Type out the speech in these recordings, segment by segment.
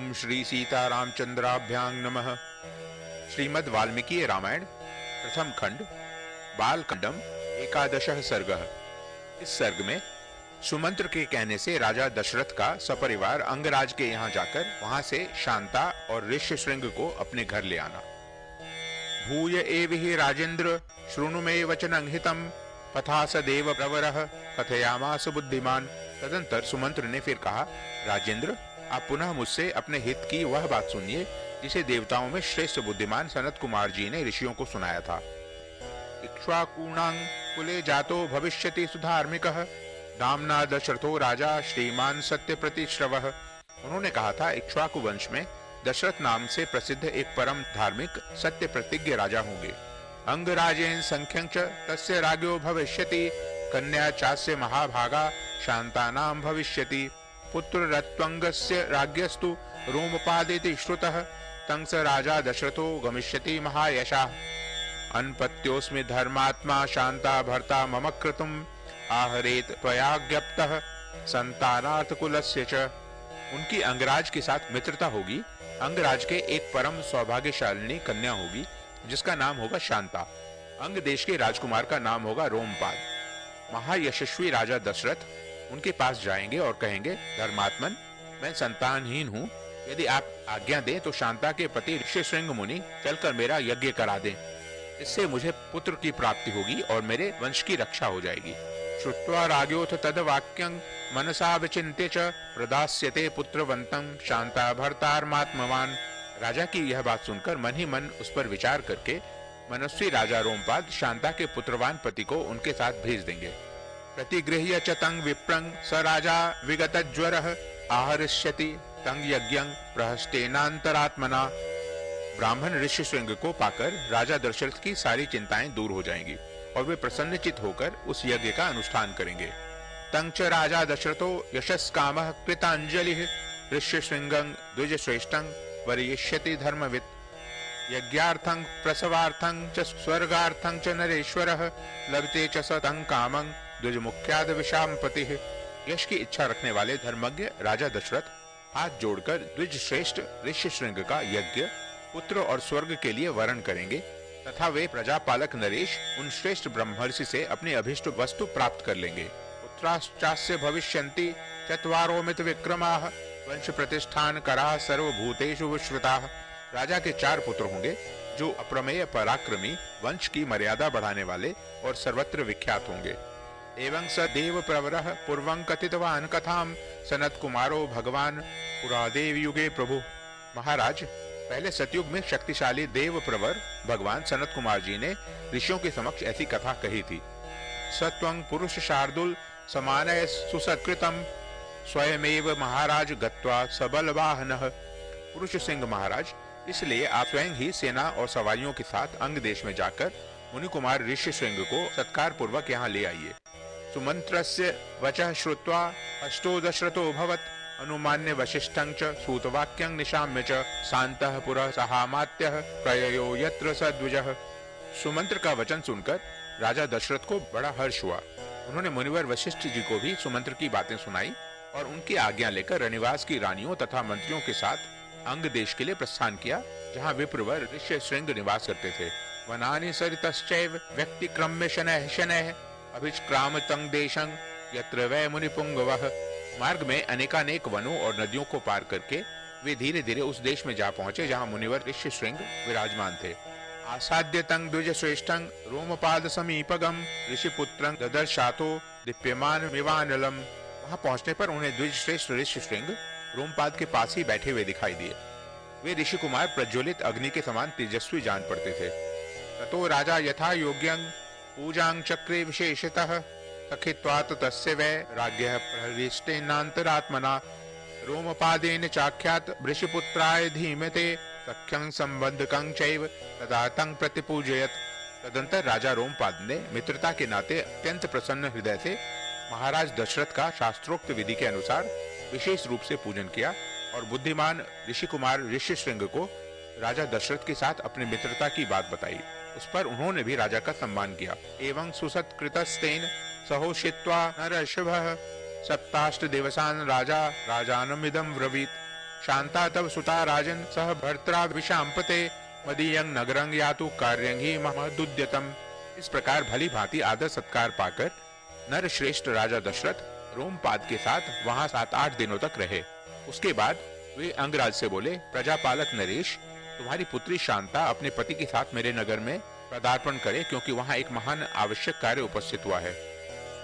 ओम श्री सीता रामचंद्राभ्यां नमः। श्रीमद् वाल्मीकि रामायण प्रथम खंड बालकांडम एकादशः सर्गः। इस सर्ग में सुमंत्र के कहने से राजा दशरथ का सपरिवार अंगराज के यहाँ जाकर वहां से शांता और ऋष्यशृंग को अपने घर ले आना। भूय एवहि राजेंद्र शृणु मे वचनं हितं पथास देव प्रवरः कथयामास बुद्धिमान। तदंतर सुमंत्र ने फिर कहा, राजेंद्र, आप पुनः मुझसे अपने हित की वह बात सुनिए जिसे देवताओं में श्रेष्ठ बुद्धिमान सनत कुमार जी ने ऋषियों को सुनाया था। इक्ष्वाकूणां कुले जातो भविष्यति सुधार्मिकः नाम्ना दशरथो राजा श्रीमान सत्य प्रतिश्रवः। उन्होंने कहा था, इक्ष्वाकु वंश में दशरथ नाम से प्रसिद्ध एक परम धार्मिक सत्य प्रतिज्ञ राजा होंगे। अंगराजेन संख्यंच तस्य राज्ञो भविष्यति कन्या चास्य महाभागा शांतानां भविष्यति पुत्र रत्वंगस्य राज्ञस्तु रोमपादेति श्रुतः तं स राजा दशरथो गमिष्यति महायशः। अनपत्योस्मि धर्मात्मा शांता भर्ता मम क्रतुम् आहरेत त्वयाज्ञप्तः संतानार्थ कुलस्य च। उनकी अंगराज के साथ मित्रता होगी। अंगराज के एक परम सौभाग्यशालिनी कन्या होगी जिसका नाम होगा शांता। अंग देश के राजकुमार का नाम होगा रोमपाद। महायशस्वी राजा दशरथ उनके पास जाएंगे और कहेंगे, धर्मात्मन, मैं संतानहीन हूँ। यदि आप आज्ञा दें तो शांता के पति ऋष्यशृंग मुनि चलकर मेरा यज्ञ करा दें। इससे मुझे पुत्र की प्राप्ति होगी और मेरे वंश की रक्षा हो जाएगी। श्रुत्वा राज्ञोऽथ तद वाक्यं मनसा विचिन्त्य च प्रदास्यते पुत्रवन्तं शांता भर्तार्मात्मवान। राजा की यह बात सुनकर मन ही मन उस पर विचार करके मनस्वी राजा रोमपाद शांता के पुत्रवान पति को उनके साथ भेज देंगे। प्रतिगृह्य च तं विप्रं स राजा विगतज्वरः आहरिष्यति तं यज्ञं प्रहस्तेनान्तरात्मना। ब्राह्मण ऋष्यशृंग को पाकर राजा दशरथ की सारी चिंताएं दूर हो जाएंगी और वे प्रसन्नचित होकर उस यज्ञ का अनुष्ठान करेंगे। तं च राजा दशरथो यशस्कामः कृतांजलिः ऋष्यशृंगं द्विजश्रेष्ठं वरयिष्यति धर्मवित्। यज्ञार्थं प्रसवार्थं च स्वर्गार्थं च नरेश्वरः लभते च स तं कामं द्विजमुख्याद विशाम्पतिः। यश की इच्छा रखने वाले धर्मज्ञ राजा दशरथ हाथ जोड़कर द्विज श्रेष्ठ ऋष्यशृंग का यज्ञ, पुत्र और स्वर्ग के लिए वरण करेंगे तथा वे प्रजापालक नरेश उन श्रेष्ठ ब्रह्मर्षि से अपनी अभिष्ट वस्तु प्राप्त कर लेंगे। पुत्राश्चास्य भविष्यन्ति चत्वारोमित विक्रमाः वंश प्रतिष्ठान कराः सर्वभूतेषु विश्रुताः। राजा के 4 पुत्र होंगे जो अप्रमेय पराक्रमी, वंश की मर्यादा बढ़ाने वाले और सर्वत्र विख्यात होंगे। एवं स देव प्रवरः पूर्वं कथितवान् कथां सनत कुमारो भगवान पुरादेव युगे प्रभु। महाराज, पहले सतयुग में शक्तिशाली देव प्रवर भगवान सनत कुमार जी ने ऋषियों के समक्ष ऐसी कथा कही थी। सत्वं पुरुष शार्दुल समानय सुसत्कृतम स्वयमेव महाराज गत्वा सबल वाहनः। पुरुष सिंह महाराज, इसलिए आप स्वयं ही सेना और सवारियों के साथ अंग देश में जाकर मुनि कुमार ऋष्यशृंग को सत्कार पूर्वक यहाँ ले आइए। सुमंत्रस्य वचः श्रुत्वा अष्टो दशरथो भवत् अनुमान्य वशिष्ठं च सूतवाक्यं निशाम्य च शान्तः पुरः सहामात्यः प्रययो यत्र स द्विजः। सुमंत्र का वचन सुनकर राजा दशरथ को बड़ा हर्ष हुआ। उन्होंने मुनिवर वशिष्ठ जी को भी सुमंत्र की बातें सुनाई और उनकी आज्ञा लेकर रनिवास की रानियों तथा मंत्रियों के साथ अंग देश के लिए प्रस्थान किया, जहाँ विप्रवर ऋष्यशृंग निवास करते थे। वनानि सरितश्चैव व्यक्तिक्रम्य शनैः शनैः अभिष्क्राम तं देशं यत्र वै मुनिपुंगवः। मार्ग में अनेकानेक वनों और नदियों को पार करके वे धीरे धीरे उस देश में जा पहुंचे जहाँ मुनिवर ऋष्यशृंग विराजमान थे। आसाद्य तं द्विजश्रेष्ठं रोमपाद समीपगम ऋषिपुत्रं ददर्शातो दीप्यमान मिवानलम। वहां पहुंचने पर उन्हें द्विजश्रेष्ठ ऋष्यशृंग रोमपाद के पास ही बैठे हुए दिखाई दिए। वे ऋषि कुमार प्रज्वलित अग्नि के समान तेजस्वी जान पड़ते थे। ततो राजा यथा योग्यं पूजां चक्रे विशेषतः सखित्वात् तस्य वै राज्ञः प्रहृष्टेनान्तरात्मना रोमपादेन चाख्यात वृषपुत्राय धीमते सख्यं संबंधकं चैव तदा तं प्रतिपूजयत। तदंतर राजा रोमपाद ने मित्रता के नाते अत्यंत प्रसन्न हृदय से महाराज दशरथ का शास्त्रोक्त विधि के अनुसार विशेष रूप से पूजन किया और बुद्धिमान ऋषि कुमार ऋष्यशृंग को राजा दशरथ के साथ अपनी मित्रता की बात बताई। उस पर उन्होंने भी राजा का सम्मान किया। एवं सुसत्कृतस्तेन सहोषित्वा नरषभः सप्ताष्ट दिवसान राजा राजानमिदं ब्रवीत। शांता तव सुता राजन सह भर्त्रा विशांपते मदीयं नगरं यातु कार्यं ही महदुद्यतम। इस प्रकार भली भांति आदर सत्कार पाकर नर श्रेष्ठ राजा दशरथ रोमपाद के साथ वहां 7-8 दिनों तक रहे। उसके बाद वे अंगराज से बोले, प्रजापालक नरेश, तुम्हारी पुत्री शांता अपने पति के साथ मेरे नगर में पदार्पण करे, क्योंकि वहां एक महान आवश्यक कार्य उपस्थित हुआ है।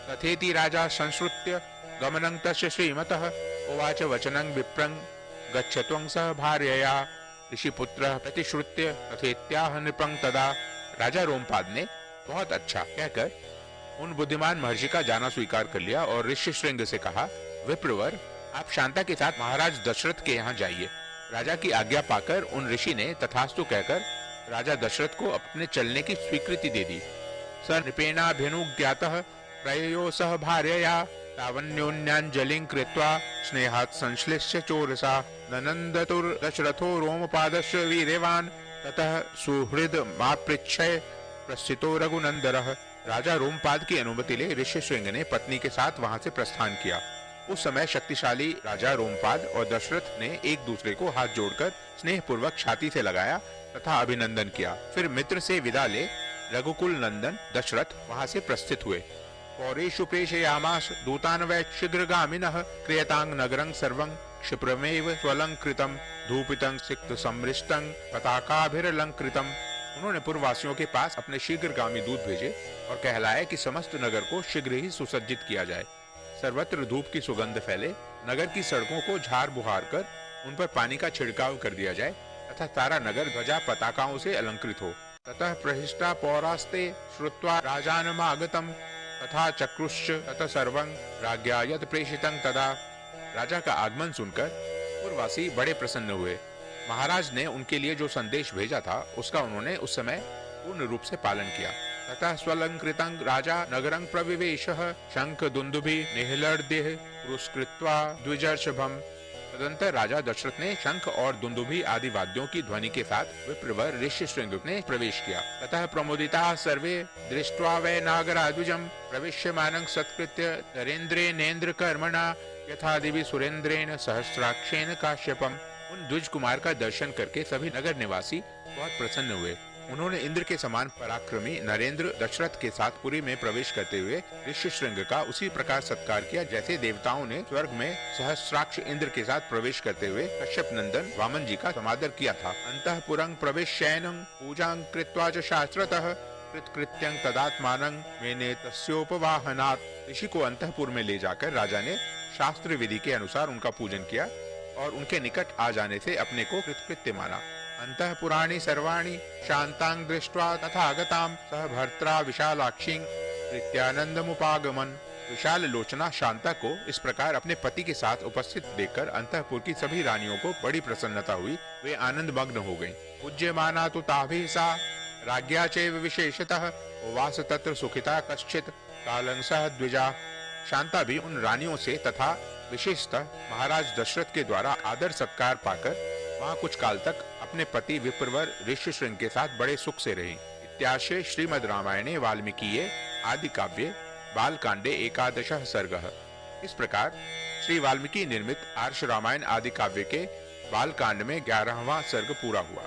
तथेति राजा संश्रुत्य गमनं तस्य श्रीमतः उवाच वचनं विप्रं गच्छत्वं सह भार्यया। ऋषिपुत्रः प्रतिश्रुत्य तथेत्याह नृपं तदा। राजा रोमपाद ने बहुत अच्छा कहकर उन बुद्धिमान महर्षि का जाना स्वीकार कर लिया और ऋष्यशृंग से कहा, विप्रवर, आप शांता के साथ महाराज दशरथ के यहाँ जाइए। राजा की आज्ञा पाकर उन ऋषि ने तथास्तु कहकर राजा दशरथ को अपने चलने की स्वीकृति दे दी। स नृपेणाभ्यनुज्ञातः प्रययो सह भार्यया तावन्योन्याञ्जलिं कृत्वा स्नेहात् संश्लिष्य चोरसा ननन्दतुर्दशरथो रोमपादस्य वीर्यवान् ततः सुहृद मापृच्छय प्रस्थितो रघुनंदनः। राजा रोमपाद की अनुमति ले ऋष्यशृंग ने पत्नी के साथ वहां से प्रस्थान किया। उस समय शक्तिशाली राजा रोमपाद और दशरथ ने एक दूसरे को हाथ जोड़कर स्नेह पूर्वक छाती से लगाया तथा अभिनंदन किया। फिर मित्र से विदा ले रघुकुल नंदन दशरथ वहां से प्रस्थित हुए। पौरेषु प्रेषयामास दूतान् वै शीघ्रगामिनः क्रियतां नगरं सर्वं क्षिप्रमेव स्वलंकृतं धूपितं सिक्त समृष्टं पताकाभिरलंकृतम्। उन्होंने पूर्ववासियों के पास अपने शीघ्रगामी दूत भेजे और कहलाया कि समस्त नगर को शीघ्र ही सुसज्जित किया जाए। सर्वत्र धूप की सुगंध फैले, नगर की सड़कों को झाड़ बुहार कर उन पर पानी का छिड़काव कर दिया जाए तथा सारा नगर ध्वजा पताकाओं से अलंकृत हो। ततः प्रहिष्टा पौरास्ते श्रुत्वा राजानमागतम् तथा चक्रुश्च ततः सर्वं राज्ञा यत् प्रेषितं तदा। राजा का आगमन सुनकर पूर्ववासी बड़े प्रसन्न हुए। महाराज ने उनके लिए जो संदेश भेजा था उसका उन्होंने उस समय पूर्ण रूप से पालन किया। तथा स्वलंकृतं राजा नगरं प्रविवेशः शंख दुंदुभि निहलर्देह पुरस्कृत्वा द्विजर्षभम्। तदंतर राजा दशरथ ने शंख और दुंदुभि आदि वाद्यों की ध्वनि के साथ विप्रवर ऋष्यशृंग ने प्रवेश किया। ततः प्रमोदिताः सर्वे दृष्ट्वा वै नागराद्विजं प्रविश्यमानं सत्कृत्य नरेन्द्रेणेन्द्र कर्मणा यथा दिवि सुरेन्द्रेण सहस्राक्षेण काश्यपम्। उन द्विज कुमार का दर्शन करके सभी नगर निवासी बहुत प्रसन्न हुए। उन्होंने इंद्र के समान पराक्रमी नरेंद्र दशरथ के साथ पुरी में प्रवेश करते हुए ऋष्यशृंग का उसी प्रकार सत्कार किया जैसे देवताओं ने स्वर्ग में सहस्राक्ष इंद्र के साथ प्रवेश करते हुए कश्यप नंदन वामन जी का समादर किया था। अंतःपुरं प्रविश्यैनं पूजां कृत्वा च शास्त्रतः कृत्यं तदात्मानं मेने तस्योपवाहनात्। ऋषि को अंतःपुर में ले जाकर राजा ने शास्त्र विधि के अनुसार उनका पूजन किया और उनके निकट आ जाने से अपने को कृतकृत्य माना। अंतःपुराणि सर्वाणि शांतां दृष्ट्वा तथागतां सह भर्त्रा विशालाक्षीं कृत्यानंदमुपागमन। विशाल लोचना शांता को इस प्रकार अपने पति के साथ उपस्थित देखकर अंतःपुर की सभी रानियों को बड़ी प्रसन्नता हुई। वे आनंद मग्न हो गईं। पूज्यमाना तु ताभिः सा राज्ञा चैव विशेषतः उवास तत्र सुखिता कश्चित् कालं सह द्विजा। शांता भी उन रानियों से तथा विशेषतः महाराज दशरथ के द्वारा आदर सत्कार पाकर वहाँ कुछ काल तक अपने पति विप्रवर ऋष्यशृंग के साथ बड़े सुख से रही। इत्याशे श्रीमद् रामायणे वाल्मीकिये आदि काव्ये बालकांडे 11 सर्गः। इस प्रकार श्री वाल्मीकि निर्मित आर्ष रामायण आदि काव्य के बालकांड में 11वां सर्ग पूरा हुआ।